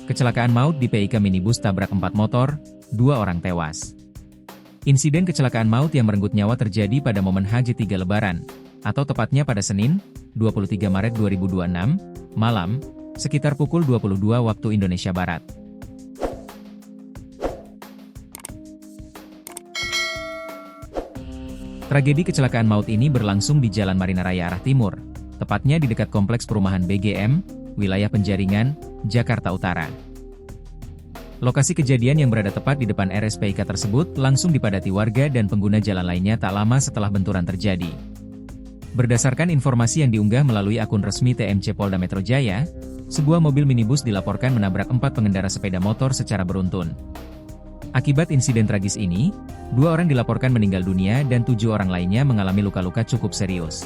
Kecelakaan maut di PIK minibus tabrak 4 motor, 2 orang tewas. Insiden kecelakaan maut yang merenggut nyawa terjadi pada momen Haji 3 Lebaran, atau tepatnya pada Senin, 23 Maret 2026, malam, sekitar pukul 22 waktu Indonesia Barat. Tragedi kecelakaan maut ini berlangsung di Jalan Marina Raya arah timur, tepatnya di dekat Kompleks Perumahan BGM, wilayah Penjaringan, Jakarta Utara. Lokasi kejadian yang berada tepat di depan RSPIK tersebut langsung dipadati warga dan pengguna jalan lainnya tak lama setelah benturan terjadi. Berdasarkan informasi yang diunggah melalui akun resmi TMC Polda Metro Jaya, sebuah mobil minibus dilaporkan menabrak 4 pengendara sepeda motor secara beruntun. Akibat insiden tragis ini, 2 orang dilaporkan meninggal dunia dan 7 orang lainnya mengalami luka-luka cukup serius.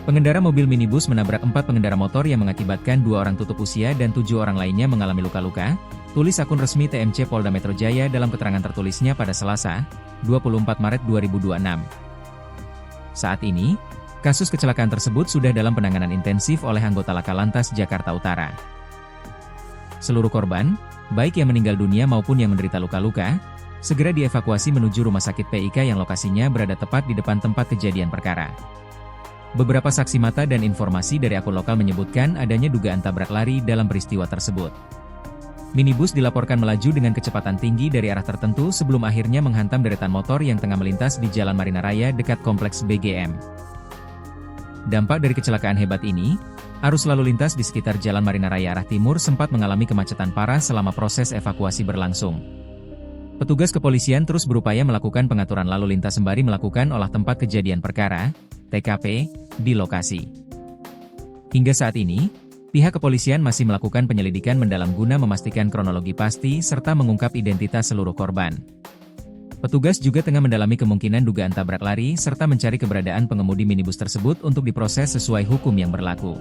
Pengendara mobil minibus menabrak 4 pengendara motor yang mengakibatkan 2 orang tutup usia dan 7 orang lainnya mengalami luka-luka, tulis akun resmi TMC Polda Metro Jaya dalam keterangan tertulisnya pada Selasa, 24 Maret 2026. Saat ini, kasus kecelakaan tersebut sudah dalam penanganan intensif oleh anggota Laka Lantas Jakarta Utara. Seluruh korban, baik yang meninggal dunia maupun yang menderita luka-luka, segera dievakuasi menuju rumah sakit PIK yang lokasinya berada tepat di depan tempat kejadian perkara. Beberapa saksi mata dan informasi dari akun lokal menyebutkan adanya dugaan tabrak lari dalam peristiwa tersebut. Minibus dilaporkan melaju dengan kecepatan tinggi dari arah tertentu sebelum akhirnya menghantam deretan motor yang tengah melintas di Jalan Marina Raya dekat Kompleks BGM. Dampak dari kecelakaan hebat ini, arus lalu lintas di sekitar Jalan Marina Raya arah timur sempat mengalami kemacetan parah selama proses evakuasi berlangsung. Petugas kepolisian terus berupaya melakukan pengaturan lalu lintas sembari melakukan olah tempat kejadian perkara, TKP, di lokasi. Hingga saat ini, pihak kepolisian masih melakukan penyelidikan mendalam guna memastikan kronologi pasti serta mengungkap identitas seluruh korban. Petugas juga tengah mendalami kemungkinan dugaan tabrak lari serta mencari keberadaan pengemudi minibus tersebut untuk diproses sesuai hukum yang berlaku.